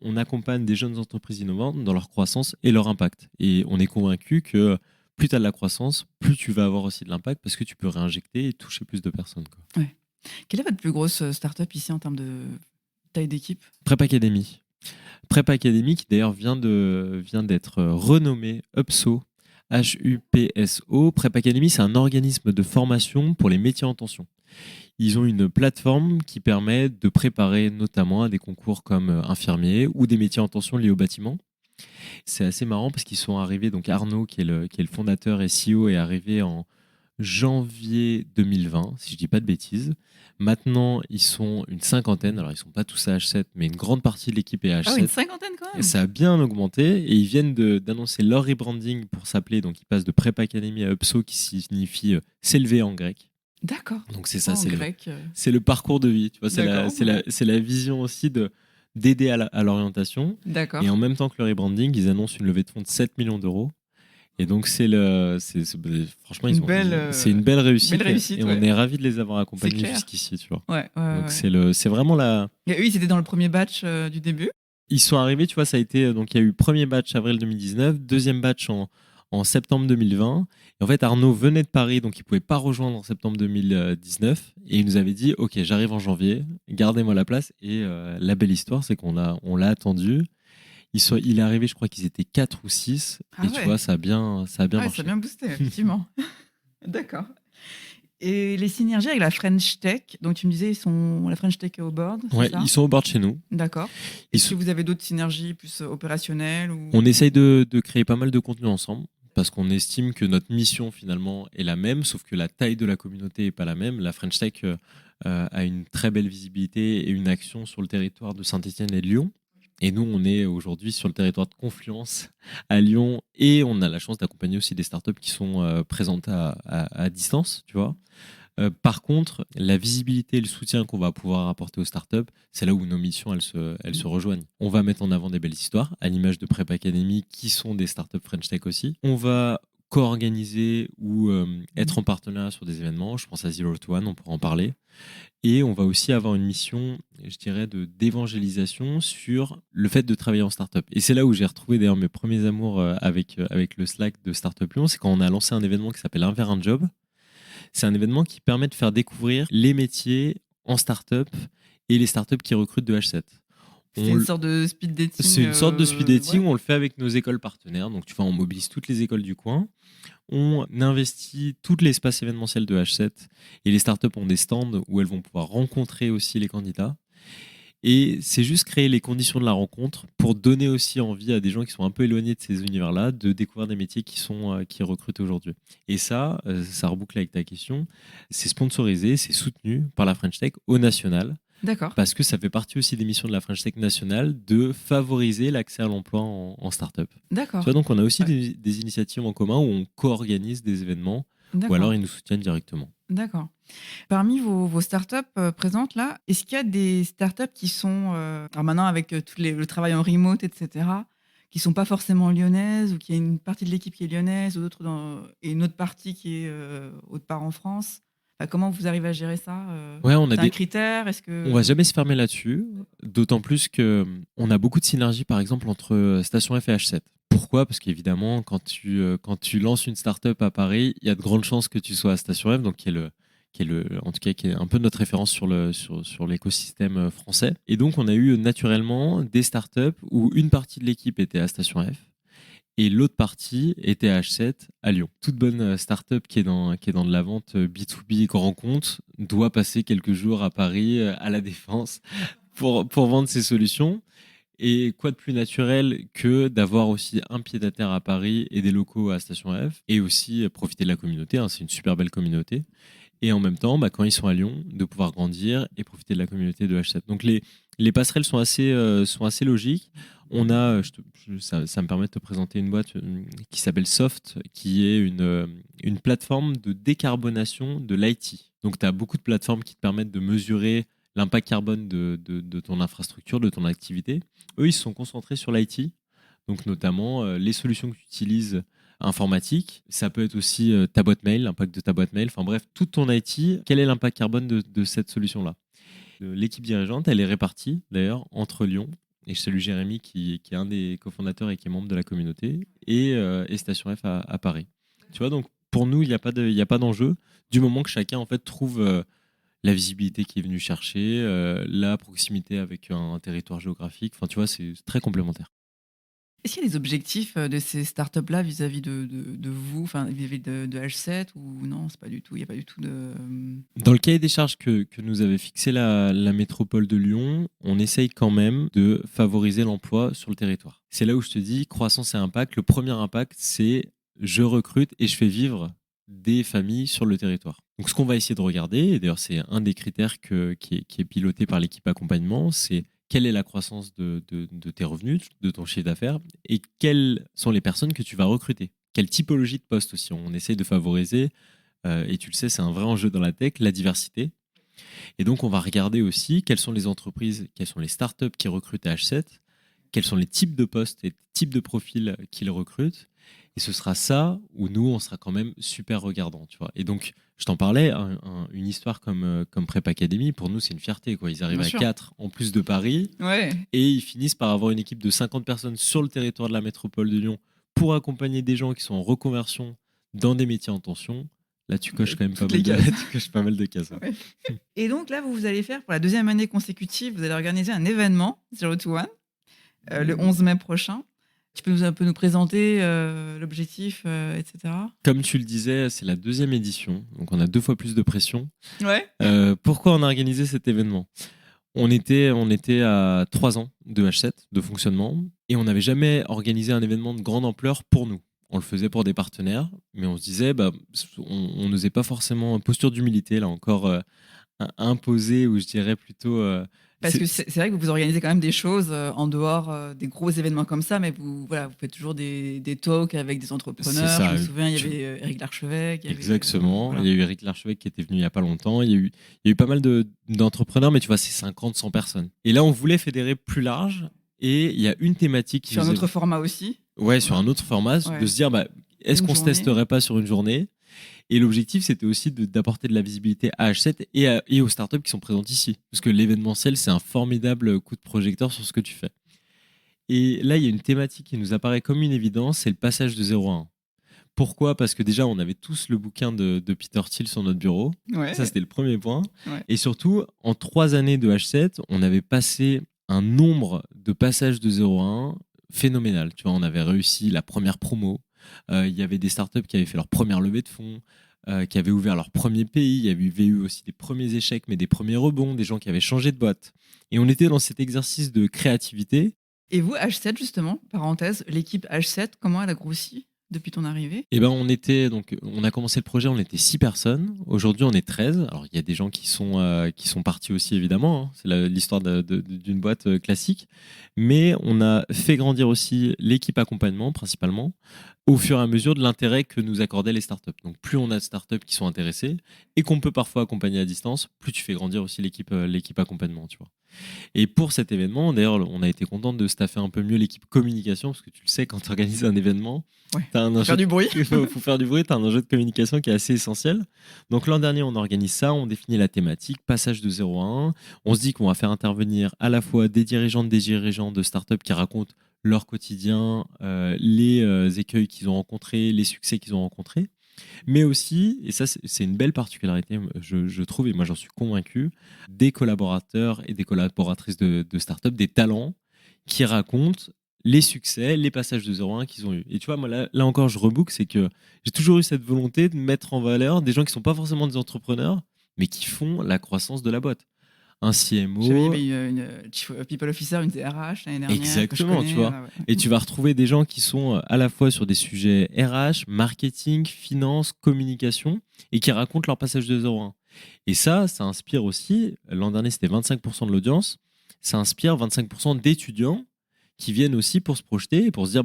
[SPEAKER 2] on accompagne des jeunes entreprises innovantes dans leur croissance et leur impact. Et on est convaincu que plus tu as de la croissance, plus tu vas avoir aussi de l'impact parce que tu peux réinjecter et toucher plus de personnes. Quoi.
[SPEAKER 1] Ouais. Quelle est votre plus grosse start-up ici en termes de taille d'équipe?
[SPEAKER 2] Prep Academy. Prep Academy qui d'ailleurs vient d'être renommé UPSO HUPSO. Prep Academy, c'est un organisme de formation pour les métiers en tension. Ils ont une plateforme qui permet de préparer notamment à des concours comme infirmier ou des métiers en tension liés au bâtiment. C'est assez marrant parce qu'ils sont arrivés, donc Arnaud, qui est le fondateur et CEO, est arrivé en janvier 2020, si je dis pas de bêtises. Maintenant, ils sont une cinquantaine. Alors, ils sont pas tous à H7, mais une grande partie de l'équipe est à
[SPEAKER 1] Ah oui, une
[SPEAKER 2] H7.
[SPEAKER 1] cinquantaine quand
[SPEAKER 2] Et
[SPEAKER 1] même.
[SPEAKER 2] ça a bien augmenté et ils viennent d'annoncer leur rebranding pour s'appeler. Donc, ils passent de Prep Academy à UPSO qui signifie s'élever en grec.
[SPEAKER 1] D'accord.
[SPEAKER 2] Donc, c'est
[SPEAKER 1] Oh,
[SPEAKER 2] ça,
[SPEAKER 1] en grec.
[SPEAKER 2] c'est le parcours de vie. Tu vois,
[SPEAKER 1] D'accord.
[SPEAKER 2] c'est la vision aussi d'aider à l'orientation.
[SPEAKER 1] D'accord.
[SPEAKER 2] Et en même temps que le rebranding, ils annoncent une levée de fonds de 7 millions d'euros. Et donc, franchement, c'est une belle
[SPEAKER 1] belle
[SPEAKER 2] réussite.
[SPEAKER 1] réussite,
[SPEAKER 2] Et on
[SPEAKER 1] ouais.
[SPEAKER 2] est ravis de les avoir
[SPEAKER 1] C'est
[SPEAKER 2] accompagnés
[SPEAKER 1] clair.
[SPEAKER 2] jusqu'ici, tu vois.
[SPEAKER 1] Ouais.
[SPEAKER 2] Donc, c'est vraiment la.
[SPEAKER 1] Et eux, ils étaient dans le premier batch du début.
[SPEAKER 2] Ils sont arrivés, tu vois, ça a été. Donc, il y a eu premier batch avril 2019, deuxième batch en septembre 2020. Et en fait, Arnaud venait de Paris, donc il ne pouvait pas rejoindre en septembre 2019. Et il nous avait dit ok, j'arrive en janvier, gardez-moi la place. Et la belle histoire, c'est on l'a attendu. Il est arrivé, je crois qu'ils étaient 4 ou 6.
[SPEAKER 1] Ah
[SPEAKER 2] Et
[SPEAKER 1] ouais.
[SPEAKER 2] tu vois, ça a bien
[SPEAKER 1] Ouais,
[SPEAKER 2] marché.
[SPEAKER 1] ça a bien boosté, effectivement. D'accord. Et les synergies avec la French Tech, donc tu me disais, la French Tech est au board, c'est
[SPEAKER 2] Ouais,
[SPEAKER 1] ça?
[SPEAKER 2] ils sont au board chez nous.
[SPEAKER 1] D'accord.
[SPEAKER 2] Ils
[SPEAKER 1] Est-ce que
[SPEAKER 2] sont-
[SPEAKER 1] vous avez d'autres synergies plus opérationnelles ou...
[SPEAKER 2] On essaye de créer pas mal de contenu ensemble parce qu'on estime que notre mission finalement est la même, sauf que la taille de la communauté n'est pas la même. La French Tech a une très belle visibilité et une action sur le territoire de Saint-Etienne et de Lyon. Et nous, on est aujourd'hui sur le territoire de Confluence à Lyon et on a la chance d'accompagner aussi des startups qui sont présentes à distance, tu vois. Par contre, la visibilité et le soutien qu'on va pouvoir apporter aux startups, c'est là où nos missions elles se rejoignent. On va mettre en avant des belles histoires, à l'image de Prep Academy, qui sont des startups French Tech aussi. On va co-organiser ou être en partenariat sur des événements. Je pense à Zero to One, on pourra en parler. Et on va aussi avoir une mission, je dirais, d'évangélisation sur le fait de travailler en startup. Et c'est là où j'ai retrouvé d'ailleurs mes premiers amours avec le Slack de Startup Lyon. C'est quand on a lancé un événement qui s'appelle Un verre, un job. C'est un événement qui permet de faire découvrir les métiers en start-up et les start-up qui recrutent de H7.
[SPEAKER 1] C'est une sorte de speed dating.
[SPEAKER 2] C'est une sorte de speed dating
[SPEAKER 1] ouais.
[SPEAKER 2] où on le fait avec nos écoles partenaires. Donc, tu vois, on mobilise toutes les écoles du coin. On investit tout l'espace événementiel de H7 et les startups ont des stands où elles vont pouvoir rencontrer aussi les candidats. Et c'est juste créer les conditions de la rencontre pour donner aussi envie à des gens qui sont un peu éloignés de ces univers-là de découvrir des métiers qui recrutent aujourd'hui. Et ça reboucle avec ta question, c'est sponsorisé, c'est soutenu par la French Tech au national.
[SPEAKER 1] D'accord.
[SPEAKER 2] Parce que ça fait partie aussi des missions de la French Tech nationale de favoriser l'accès à l'emploi en start-up.
[SPEAKER 1] D'accord.
[SPEAKER 2] Tu vois, donc on a aussi des initiatives en commun où on co-organise des événements ou alors ils nous soutiennent directement.
[SPEAKER 1] D'accord. Parmi vos startups présentes là, est-ce qu'il y a des startups qui sont, alors maintenant avec le travail en remote, etc., qui sont pas forcément lyonnaises ou qui a une partie de l'équipe qui est lyonnaise ou et une autre partie qui est autre part en France? Enfin, comment vous arrivez à gérer ça?
[SPEAKER 2] Ouais, on a
[SPEAKER 1] C'est un critère? Est-ce que...
[SPEAKER 2] On va jamais se fermer là-dessus, d'autant plus que on a beaucoup de synergies, par exemple, entre Station F et H7. Pourquoi? Parce qu'évidemment, quand tu lances une startup à Paris, il y a de grandes chances que tu sois à Station F, donc en tout cas, qui est un peu notre référence sur l'écosystème français. Et donc, on a eu naturellement des startups où une partie de l'équipe était à Station F et l'autre partie était à H7 à Lyon. Toute bonne startup qui est dans de la vente B2B grand compte doit passer quelques jours à Paris, à la Défense, pour vendre ses solutions. Et quoi de plus naturel que d'avoir aussi un pied-à-terre à Paris et des locaux à Station F et aussi profiter de la communauté, hein, c'est une super belle communauté. Et en même temps, quand ils sont à Lyon, de pouvoir grandir et profiter de la communauté de H7. Donc les passerelles sont assez logiques. On a, ça me permet de te présenter une boîte qui s'appelle Soft, qui est une plateforme de décarbonation de l'IT. Donc tu as beaucoup de plateformes qui te permettent de mesurer l'impact carbone de ton infrastructure, de ton activité. Eux, ils se sont concentrés sur l'IT, donc notamment les solutions que tu utilises informatiques. Ça peut être aussi ta boîte mail, l'impact de ta boîte mail. Enfin bref, toute ton IT, quel est l'impact carbone de cette solution-là? L'équipe dirigeante, elle est répartie d'ailleurs entre Lyon, et je salue Jérémy qui est un des cofondateurs et qui est membre de la communauté, et Station F à Paris. Tu vois, donc pour nous, il n'y a pas d'enjeu du moment que chacun en fait trouve la visibilité qu'il est venu chercher, la proximité avec un territoire géographique. Enfin, tu vois, c'est très complémentaire.
[SPEAKER 1] Est-ce qu'il y a des objectifs de ces startups-là vis-à-vis de vous, enfin vis-à-vis de H7 ou non, c'est pas du tout, il n'y a pas du tout de...
[SPEAKER 2] Dans le cahier des charges que nous avait fixé la métropole de Lyon, on essaye quand même de favoriser l'emploi sur le territoire. C'est là où je te dis, croissance et impact. Le premier impact, c'est je recrute et je fais vivre des familles sur le territoire. Donc ce qu'on va essayer de regarder, et d'ailleurs c'est un des critères qui est piloté par l'équipe accompagnement, c'est quelle est la croissance de tes revenus, de ton chiffre d'affaires, et quelles sont les personnes que tu vas recruter. Quelle typologie de poste aussi. On essaye de favoriser et tu le sais, c'est un vrai enjeu dans la tech, la diversité. Et donc, on va regarder aussi quelles sont les entreprises, quelles sont les startups qui recrutent à H7, quels sont les types de postes et types de profils qu'ils recrutent. Et ce sera ça où nous, on sera quand même super regardant, tu vois. Et donc, je t'en parlais, une histoire comme Prep Academy, pour nous, c'est une fierté, quoi. Ils arrivent
[SPEAKER 1] Bien
[SPEAKER 2] à
[SPEAKER 1] sûr.
[SPEAKER 2] 4 en plus de Paris
[SPEAKER 1] Ouais.
[SPEAKER 2] et ils finissent par avoir une équipe de 50 personnes sur le territoire de la métropole de Lyon pour accompagner des gens qui sont en reconversion dans des métiers en tension. Là, tu coches quand même
[SPEAKER 1] Toutes les cases.
[SPEAKER 2] tu coches pas mal de cases.
[SPEAKER 1] Ouais. Et donc là, vous allez faire pour la deuxième année consécutive, vous allez organiser un événement, Zero to One, le 11 mai prochain. Tu peux un peu nous présenter l'objectif, etc.
[SPEAKER 2] Comme tu le disais, c'est la deuxième édition, donc on a 2 fois plus de pression.
[SPEAKER 1] Ouais.
[SPEAKER 2] Pourquoi on a organisé cet événement? On était à 3 ans de H7, de fonctionnement, et on n'avait jamais organisé un événement de grande ampleur pour nous. On le faisait pour des partenaires, mais on se disait, on n'osait pas forcément, posture d'humilité, là encore, imposée, ou je dirais plutôt...
[SPEAKER 1] Parce que c'est vrai que vous organisez quand même des choses en dehors des gros événements comme ça, mais vous faites toujours des talks avec des
[SPEAKER 2] C'est
[SPEAKER 1] entrepreneurs.
[SPEAKER 2] ça.
[SPEAKER 1] Je me souviens, il y avait Eric Larchevêque.
[SPEAKER 2] Exactement.
[SPEAKER 1] Voilà.
[SPEAKER 2] Il y a eu Eric Larchevêque qui était venu il n'y a pas longtemps. Il y a eu pas mal d'entrepreneurs, mais tu vois, c'est 50, 100 personnes. Et là, on voulait fédérer plus large. Et il y a une thématique qui
[SPEAKER 1] Sur un autre format aussi.
[SPEAKER 2] Ouais, sur un autre format,
[SPEAKER 1] Ouais.
[SPEAKER 2] de se dire, est-ce
[SPEAKER 1] Une
[SPEAKER 2] qu'on se
[SPEAKER 1] journée.
[SPEAKER 2] testerait pas sur une journée? Et l'objectif, c'était aussi d'apporter de la visibilité à H7 et aux startups qui sont présentes ici. Parce que l'événementiel, c'est un formidable coup de projecteur sur ce que tu fais. Et là, il y a une thématique qui nous apparaît comme une évidence, c'est le passage de 0 à 1. Pourquoi? Parce que déjà, on avait tous le bouquin de Peter Thiel sur notre bureau.
[SPEAKER 1] Ouais.
[SPEAKER 2] Ça, c'était le premier point.
[SPEAKER 1] Ouais.
[SPEAKER 2] Et surtout, en 3 années de H7, on avait passé un nombre de passages de 0 à 1 phénoménal. Tu vois, on avait réussi la première promo. Il y avait des startups qui avaient fait leur première levée de fonds, qui avaient ouvert leur premier pays. Il y avait eu aussi des premiers échecs, mais des premiers rebonds, des gens qui avaient changé de boîte. Et on était dans cet exercice de créativité.
[SPEAKER 1] Et vous, H7, justement, parenthèse, l'équipe H7, comment elle a grossi depuis ton arrivée?
[SPEAKER 2] Et on a commencé le projet, on était 6 personnes. Aujourd'hui, on est 13. Alors, il y a des gens qui sont partis aussi, évidemment, hein. C'est l'histoire d'une boîte classique. Mais on a fait grandir aussi l'équipe accompagnement, principalement, au fur et à mesure de l'intérêt que nous accordaient les startups. Donc, plus on a de startups qui sont intéressées et qu'on peut parfois accompagner à distance, plus tu fais grandir aussi l'équipe accompagnement, tu vois. Et pour cet événement, d'ailleurs, on a été content de staffer un peu mieux l'équipe communication, parce que tu le sais, quand tu organises un événement,
[SPEAKER 1] Ouais.
[SPEAKER 2] t'as un
[SPEAKER 1] Faut faire du bruit.
[SPEAKER 2] il faut faire du bruit, tu as un enjeu de communication qui est assez essentiel. Donc l'an dernier, on organise ça, on définit la thématique, passage de 0 à 1. On se dit qu'on va faire intervenir à la fois des dirigeants de startups qui racontent leur quotidien, les écueils qu'ils ont rencontrés, les succès qu'ils ont rencontrés. Mais aussi, et ça c'est une belle particularité, je trouve, et moi j'en suis convaincu, des collaborateurs et des collaboratrices de startups, des talents qui racontent les succès, les passages de 0 à 1 qu'ils ont eu. Et tu vois, moi là encore, je rebook, c'est que j'ai toujours eu cette volonté de mettre en valeur des gens qui ne sont pas forcément des entrepreneurs, mais qui font la croissance de la boîte. Un CMO.
[SPEAKER 1] Il y avait une Chief People Officer, une DRH l'année dernière.
[SPEAKER 2] Exactement,
[SPEAKER 1] que je
[SPEAKER 2] tu vois.
[SPEAKER 1] connais, ouais.
[SPEAKER 2] Et tu vas retrouver des gens qui sont à la fois sur des sujets RH, marketing, finance, communication, et qui racontent leur passage de 0 à 1. Et ça inspire aussi, l'an dernier c'était 25% de l'audience, ça inspire 25% d'étudiants qui viennent aussi pour se projeter et pour se dire,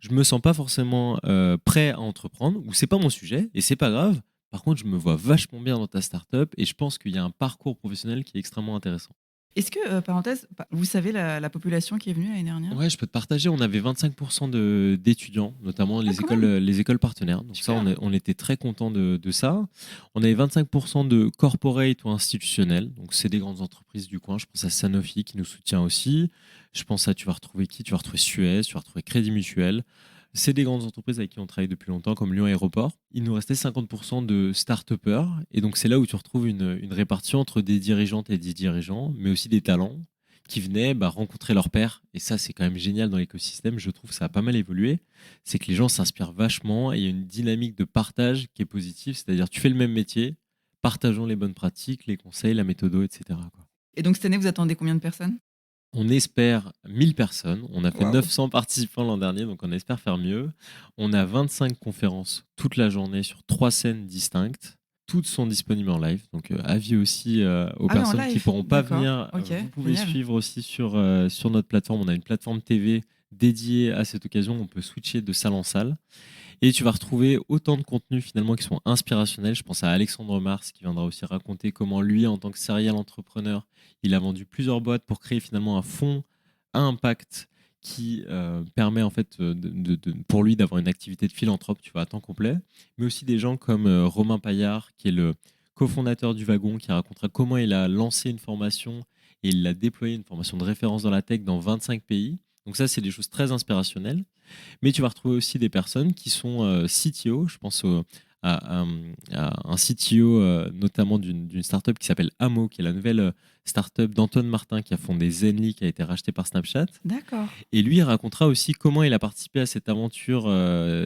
[SPEAKER 2] je me sens pas forcément prêt à entreprendre, ou c'est pas mon sujet, et c'est pas grave. Par contre, je me vois vachement bien dans ta startup et je pense qu'il y a un parcours professionnel qui est extrêmement intéressant.
[SPEAKER 1] Est-ce que, parenthèse, vous savez la population qui est venue l'année dernière?
[SPEAKER 2] Ouais, je peux te partager. On avait 25% d'étudiants, notamment les écoles partenaires. Donc
[SPEAKER 1] Super.
[SPEAKER 2] ça, on était très contents de ça. On avait 25% de corporate ou institutionnels. Donc c'est des grandes entreprises du coin. Je pense à Sanofi qui nous soutient aussi. Je pense tu vas retrouver qui? Tu vas retrouver Suez, tu vas retrouver Crédit Mutuel. C'est des grandes entreprises avec qui on travaille depuis longtemps, comme Lyon Aéroport. Il nous restait 50% de start-upers. Et donc, c'est là où tu retrouves une répartition entre des dirigeantes et des dirigeants, mais aussi des talents qui venaient rencontrer leur père. Et ça, c'est quand même génial dans l'écosystème. Je trouve que ça a pas mal évolué. C'est que les gens s'inspirent vachement et il y a une dynamique de partage qui est positive. C'est-à-dire, tu fais le même métier, partageons les bonnes pratiques, les conseils, la méthode, etc. quoi.
[SPEAKER 1] Et donc cette année, vous attendez combien de personnes?
[SPEAKER 2] On espère 1000 personnes. On a fait
[SPEAKER 1] Waouh.
[SPEAKER 2] 900 participants l'an dernier, donc on espère faire mieux. On a 25 conférences toute la journée sur 3 scènes distinctes. Toutes sont disponibles en live. Donc, avis aussi aux personnes qui ne pourront pas venir.
[SPEAKER 1] Ok,
[SPEAKER 2] Vous pouvez
[SPEAKER 1] génial.
[SPEAKER 2] suivre aussi sur notre plateforme. On a une plateforme TV dédiée à cette occasion. On peut switcher de salle en salle. Et tu vas retrouver autant de contenus finalement qui sont inspirationnels. Je pense à Alexandre Mars qui viendra aussi raconter comment lui, en tant que serial entrepreneur, il a vendu plusieurs boîtes pour créer finalement un fonds à impact qui permet en fait pour lui d'avoir une activité de philanthrope, tu vois, à temps complet. Mais aussi des gens comme Romain Paillard, qui est le cofondateur du Wagon, qui racontera comment il a lancé une formation et il a déployé une formation de référence dans la tech dans 25 pays. Donc ça, c'est des choses très inspirationnelles. Mais tu vas retrouver aussi des personnes qui sont CTO. Je pense à un CTO notamment d'une startup qui s'appelle Amo, qui est la nouvelle startup d'Antoine Martin qui a fondé Zenly, qui a été racheté par Snapchat.
[SPEAKER 1] D'accord.
[SPEAKER 2] Et lui, il racontera aussi comment il a participé à cette aventure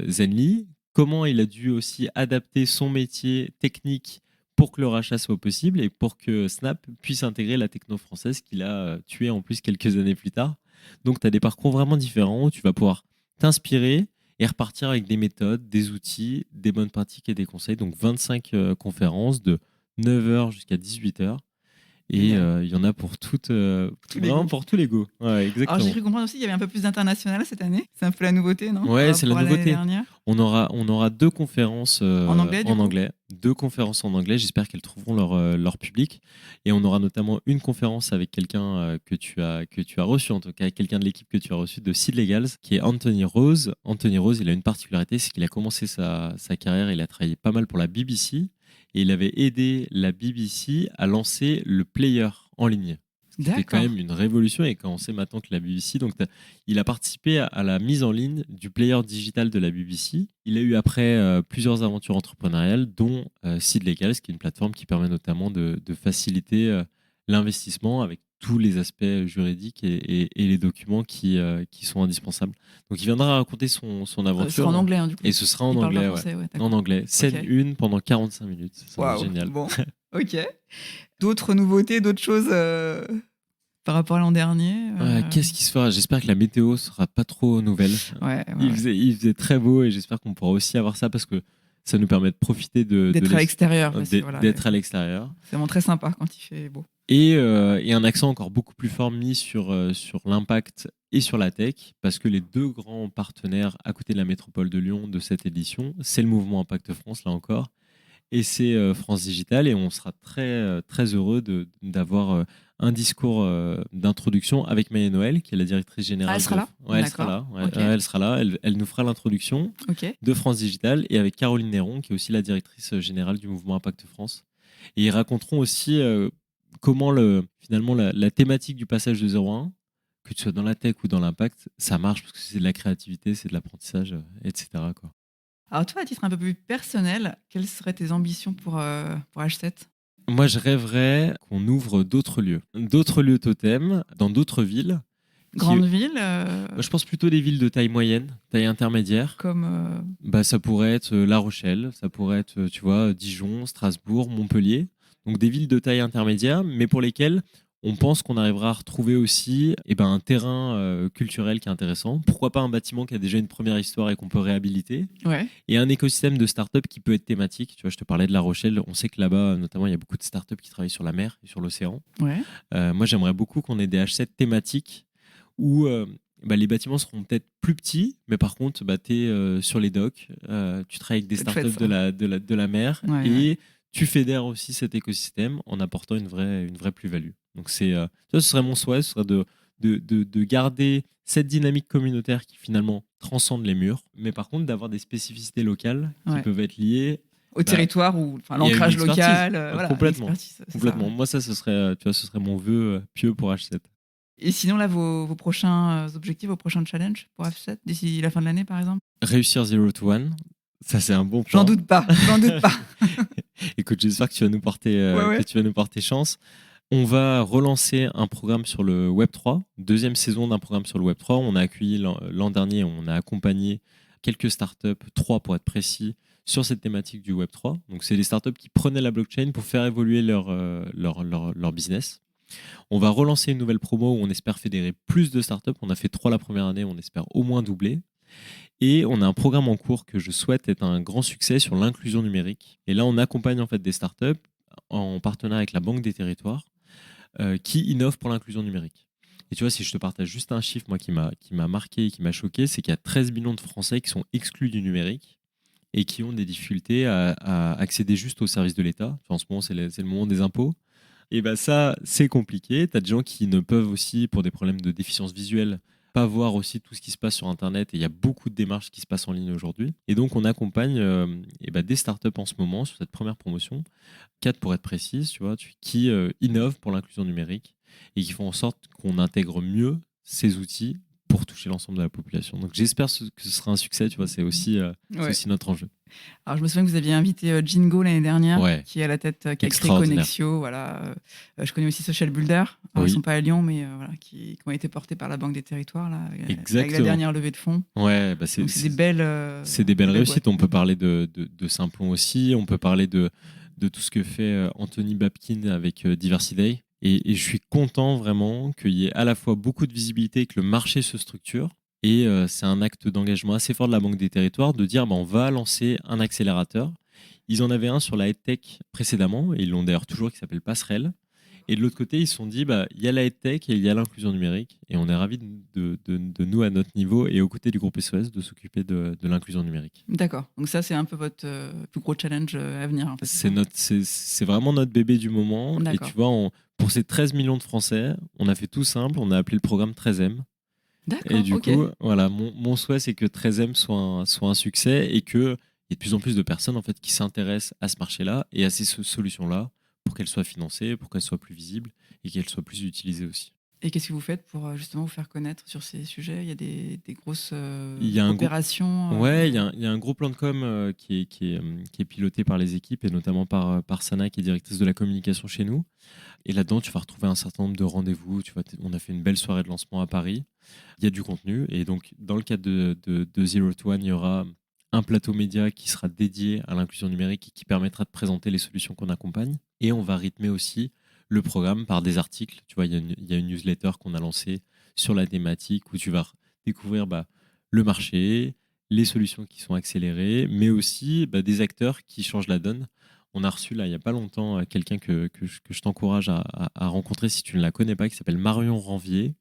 [SPEAKER 2] Zenly, comment il a dû aussi adapter son métier technique pour que le rachat soit possible et pour que Snap puisse intégrer la techno française qu'il a tuée en plus quelques années plus tard. Donc, tu as des parcours vraiment différents où tu vas pouvoir t'inspirer et repartir avec des méthodes, des outils, des bonnes pratiques et des conseils. Donc 25 conférences de 9h jusqu'à 18h. Et il y en a pour vraiment pour tous les goûts. Ouais, exactement.
[SPEAKER 1] Alors j'ai cru comprendre aussi qu'il y avait un peu plus d'international cette année. C'est un peu la nouveauté, non?
[SPEAKER 2] Ouais, c'est la nouveauté. On aura 2 conférences
[SPEAKER 1] en anglais.
[SPEAKER 2] 2 conférences en anglais. J'espère qu'elles trouveront leur public. Et on aura notamment une conférence avec quelqu'un que tu as reçu, en tout cas quelqu'un de l'équipe que tu as reçu de Seed Legals, qui est Anthony Rose. Anthony Rose, il a une particularité, c'est qu'il a commencé sa carrière, il a travaillé pas mal pour la BBC. Et il avait aidé la BBC à lancer le player en ligne. C'était quand même une révolution. Et quand on sait maintenant que la BBC, donc il a participé à la mise en ligne du player digital de la BBC. Il a eu après plusieurs aventures entrepreneuriales, dont Seed Legals, qui est une plateforme qui permet notamment de faciliter l'investissement avec tous les aspects juridiques et les documents qui sont indispensables. Donc il viendra raconter son aventure.
[SPEAKER 1] Ce sera en anglais, du coup.
[SPEAKER 2] Et ce sera en anglais, en anglais. Scène 1 pendant 45 minutes. C'est génial.
[SPEAKER 1] Bon, ok. D'autres nouveautés, d'autres choses par rapport à l'an dernier
[SPEAKER 2] Qu'est-ce qui se fera? J'espère que la météo sera pas trop nouvelle. Il faisait très beau et j'espère qu'on pourra aussi avoir ça parce que ça nous permet de profiter
[SPEAKER 1] d'être à l'extérieur.
[SPEAKER 2] D'être à l'extérieur.
[SPEAKER 1] C'est vraiment très sympa quand il fait beau.
[SPEAKER 2] Et un accent encore beaucoup plus fort mis sur l'impact et sur la tech, parce que les 2 grands partenaires à côté de la métropole de Lyon de cette édition, c'est le mouvement Impact France, là encore, et c'est France Digital, et on sera très, très heureux d'avoir un discours d'introduction avec Maë Noël, qui est la directrice générale.
[SPEAKER 1] Elle sera là.
[SPEAKER 2] Elle sera là. Elle sera là. Elle nous fera l'introduction de France Digital, et avec Caroline Néron, qui est aussi la directrice générale du mouvement Impact France. Et ils raconteront aussi comment finalement la thématique du passage de 0 à 1, que tu sois dans la tech ou dans l'impact, ça marche parce que c'est de la créativité, c'est de l'apprentissage, etc. quoi.
[SPEAKER 1] Alors toi, à titre un peu plus personnel, quelles seraient tes ambitions pour H7?
[SPEAKER 2] Moi, je rêverais qu'on ouvre d'autres lieux totems, dans d'autres villes.
[SPEAKER 1] Grandes villes
[SPEAKER 2] Je pense plutôt des villes de taille moyenne, taille intermédiaire.
[SPEAKER 1] Comme
[SPEAKER 2] ça pourrait être La Rochelle, ça pourrait être, tu vois, Dijon, Strasbourg, Montpellier. Donc des villes de taille intermédiaire, mais pour lesquelles on pense qu'on arrivera à retrouver aussi un terrain culturel qui est intéressant. Pourquoi pas un bâtiment qui a déjà une première histoire et qu'on peut réhabiliter. Et un écosystème de start-up qui peut être thématique. Tu vois, je te parlais de La Rochelle. On sait que là-bas, notamment, il y a beaucoup de start-up qui travaillent sur la mer et sur l'océan. Moi, j'aimerais beaucoup qu'on ait des H7 thématiques où les bâtiments seront peut-être plus petits, mais par contre, tu es sur les docks, tu travailles avec des start-up de la mer et tu fédères aussi cet écosystème en apportant une vraie plus-value. Donc, ce serait mon souhait, ce serait de garder cette dynamique communautaire qui finalement transcende les murs, mais par contre d'avoir des spécificités locales qui peuvent être liées
[SPEAKER 1] au territoire ou l'ancrage local.
[SPEAKER 2] Complètement. Moi, ce serait mon vœu pieux pour H7.
[SPEAKER 1] Et sinon, là, vos prochains objectifs, vos prochains challenges pour H7 d'ici la fin de l'année, par exemple?
[SPEAKER 2] Réussir 0 to 1. Ça, c'est un bon plan.
[SPEAKER 1] J'en doute pas.
[SPEAKER 2] Écoute, j'espère que tu vas nous porter chance. On va relancer un programme sur le Web3, deuxième saison d'un programme sur le Web3. On a accueilli l'an dernier, on a accompagné quelques startups, 3 pour être précis, sur cette thématique du Web3. Donc, c'est des startups qui prenaient la blockchain pour faire évoluer leur business. On va relancer une nouvelle promo où on espère fédérer plus de startups. On a fait 3 la première année, on espère au moins doubler. Et on a un programme en cours que je souhaite être un grand succès sur l'inclusion numérique. Et là, on accompagne en fait des startups en partenariat avec la Banque des Territoires qui innovent pour l'inclusion numérique. Et tu vois, si je te partage juste un chiffre moi, qui m'a marqué et qui m'a choqué, c'est qu'il y a 13 millions de Français qui sont exclus du numérique et qui ont des difficultés à accéder juste aux services de l'État. Enfin, en ce moment, c'est le moment des impôts. Et ben ça, c'est compliqué. Tu as des gens qui ne peuvent aussi, pour des problèmes de déficience visuelle, pas voir aussi tout ce qui se passe sur Internet. Et il y a beaucoup de démarches qui se passent en ligne aujourd'hui. Et donc, on accompagne des startups en ce moment sur cette première promotion, 4 pour être précise, tu vois, qui innovent pour l'inclusion numérique et qui font en sorte qu'on intègre mieux ces outils pour toucher l'ensemble de la population. Donc, j'espère que ce sera un succès. Tu vois, c'est aussi notre enjeu.
[SPEAKER 1] Alors, je me souviens que vous aviez invité Jingo l'année dernière,
[SPEAKER 2] Ouais.
[SPEAKER 1] qui est à la tête, qui a créé Connexio. Voilà. Je connais aussi Social Builder. Alors, ils ne sont pas à Lyon, mais voilà, qui ont été portés par la Banque des Territoires, là, avec la dernière levée de fonds.
[SPEAKER 2] Ouais,
[SPEAKER 1] c'est des belles,
[SPEAKER 2] réussites. On peut parler de Simplon aussi. On peut parler de tout ce que fait Anthony Babkin avec Diversiday. Et je suis content vraiment qu'il y ait à la fois beaucoup de visibilité, que le marché se structure. Et c'est un acte d'engagement assez fort de la Banque des Territoires de dire on va lancer un accélérateur. Ils en avaient un sur la EdTech précédemment, et ils l'ont d'ailleurs toujours, qui s'appelle Passerelle. Et de l'autre côté, ils se sont dit il y a la EdTech et il y a l'inclusion numérique. Et on est ravis de nous, à notre niveau, et aux côtés du groupe SOS, de s'occuper de l'inclusion numérique.
[SPEAKER 1] D'accord. Donc ça, c'est un peu votre plus gros challenge à venir. En fait,
[SPEAKER 2] c'est vraiment notre bébé du moment.
[SPEAKER 1] D'accord.
[SPEAKER 2] Et tu vois, pour ces 13 millions de Français, on a fait tout simple. On a appelé le programme 13M.
[SPEAKER 1] D'accord,
[SPEAKER 2] et du coup, voilà, mon souhait, c'est que 13M soit un succès et qu'il y ait de plus en plus de personnes en fait, qui s'intéressent à ce marché-là et à ces solutions-là pour qu'elles soient financées, pour qu'elles soient plus visibles et qu'elles soient plus utilisées aussi.
[SPEAKER 1] Et qu'est-ce que vous faites pour justement vous faire connaître sur ces sujets ? Il y a des grosses
[SPEAKER 2] opérations Ouais, il y a un gros plan de com qui est piloté par les équipes et notamment par Sana, qui est directrice de la communication chez nous. Et là-dedans, tu vas retrouver un certain nombre de rendez-vous. On a fait une belle soirée de lancement à Paris. Il y a du contenu. Et donc, dans le cadre de Zero to One, il y aura un plateau média qui sera dédié à l'inclusion numérique et qui permettra de présenter les solutions qu'on accompagne. Et on va rythmer aussi le programme par des articles. Tu vois, il y a une newsletter qu'on a lancée sur la thématique où tu vas découvrir le marché, les solutions qui sont accélérées, mais aussi des acteurs qui changent la donne. On a reçu, là, il n'y a pas longtemps, quelqu'un que je t'encourage à rencontrer si tu ne la connais pas, qui s'appelle Marion Ranvier,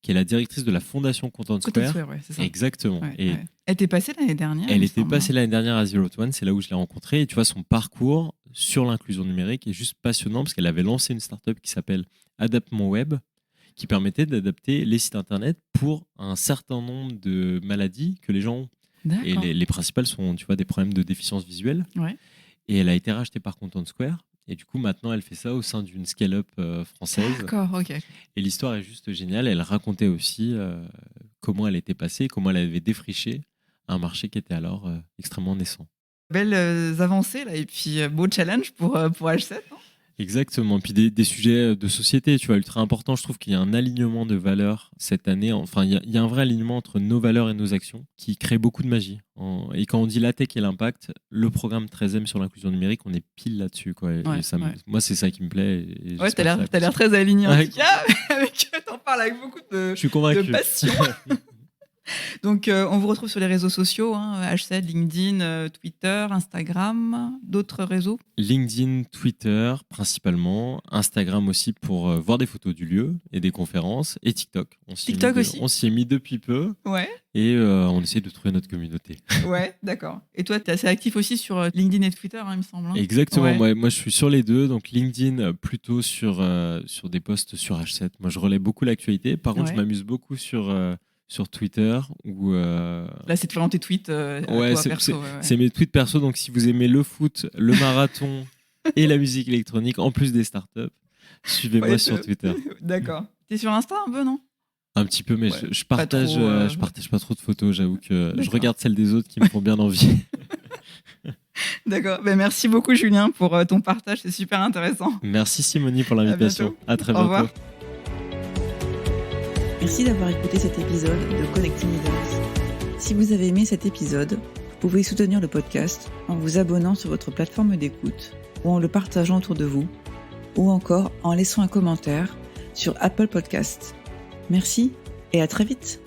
[SPEAKER 2] qui est la directrice de la Fondation Content Square.
[SPEAKER 1] Ouais, c'est ça.
[SPEAKER 2] Exactement.
[SPEAKER 1] Ouais. Elle était passée l'année dernière.
[SPEAKER 2] Elle était passée l'année dernière à Zero to One, c'est là où je l'ai rencontrée. Et tu vois, son parcours sur l'inclusion numérique est juste passionnant parce qu'elle avait lancé une startup qui s'appelle Adapt Mon Web, qui permettait d'adapter les sites internet pour un certain nombre de maladies que les gens ont.
[SPEAKER 1] D'accord.
[SPEAKER 2] Et les principales sont, tu vois, des problèmes de déficience visuelle.
[SPEAKER 1] Ouais.
[SPEAKER 2] Et elle a été rachetée par Content Square. Et du coup, maintenant, elle fait ça au sein d'une scale-up française.
[SPEAKER 1] D'accord, ok.
[SPEAKER 2] Et l'histoire est juste géniale. Elle racontait aussi comment elle était passée, comment elle avait défriché un marché qui était alors extrêmement naissant.
[SPEAKER 1] Belles avancées, là, et puis beau challenge pour H7. Hein.
[SPEAKER 2] Exactement. Puis des sujets de société, tu vois, ultra importants. Je trouve qu'il y a un alignement de valeurs cette année. Enfin, il y a un vrai alignement entre nos valeurs et nos actions qui crée beaucoup de magie. Et quand on dit la tech et l'impact, le programme 13M sur l'inclusion numérique, on est pile là-dessus, quoi. Moi, c'est ça qui me plaît.
[SPEAKER 1] Ouais, t'as l'air très aligné en tout cas. T'en parles avec beaucoup
[SPEAKER 2] je suis convaincu.
[SPEAKER 1] De passion. Donc, on vous retrouve sur les réseaux sociaux, H7, LinkedIn, Twitter, Instagram, d'autres réseaux ?
[SPEAKER 2] LinkedIn, Twitter principalement, Instagram aussi pour voir des photos du lieu et des conférences, et TikTok.
[SPEAKER 1] TikTok aussi.
[SPEAKER 2] On s'y est mis depuis peu.
[SPEAKER 1] Ouais.
[SPEAKER 2] Et on essaie de trouver notre communauté.
[SPEAKER 1] Ouais, d'accord. Et toi, tu es assez actif aussi sur LinkedIn et Twitter, il me semble. Hein.
[SPEAKER 2] Exactement. Ouais. Moi, je suis sur les deux. Donc, LinkedIn, plutôt sur des posts sur H7. Moi, je relaie beaucoup l'actualité. Par contre, je m'amuse beaucoup sur Twitter.
[SPEAKER 1] Là, c'est vraiment tes tweets toi, perso.
[SPEAKER 2] C'est mes tweets perso. Donc, si vous aimez le foot, le marathon et la musique électronique, en plus des startups, suivez-moi sur Twitter.
[SPEAKER 1] D'accord. T'es sur Insta un peu, non ?
[SPEAKER 2] Un petit peu, mais je partage pas trop de photos. J'avoue que je regarde celles des autres qui me font bien envie.
[SPEAKER 1] D'accord. Merci beaucoup, Julien, pour ton partage. C'est super intéressant.
[SPEAKER 2] Merci Simonie pour l'invitation. À très bientôt.
[SPEAKER 1] Au revoir. Merci d'avoir écouté cet épisode de Connecting Leaders. Si vous avez aimé cet épisode, vous pouvez soutenir le podcast en vous abonnant sur votre plateforme d'écoute ou en le partageant autour de vous, ou encore en laissant un commentaire sur Apple Podcasts. Merci et à très vite.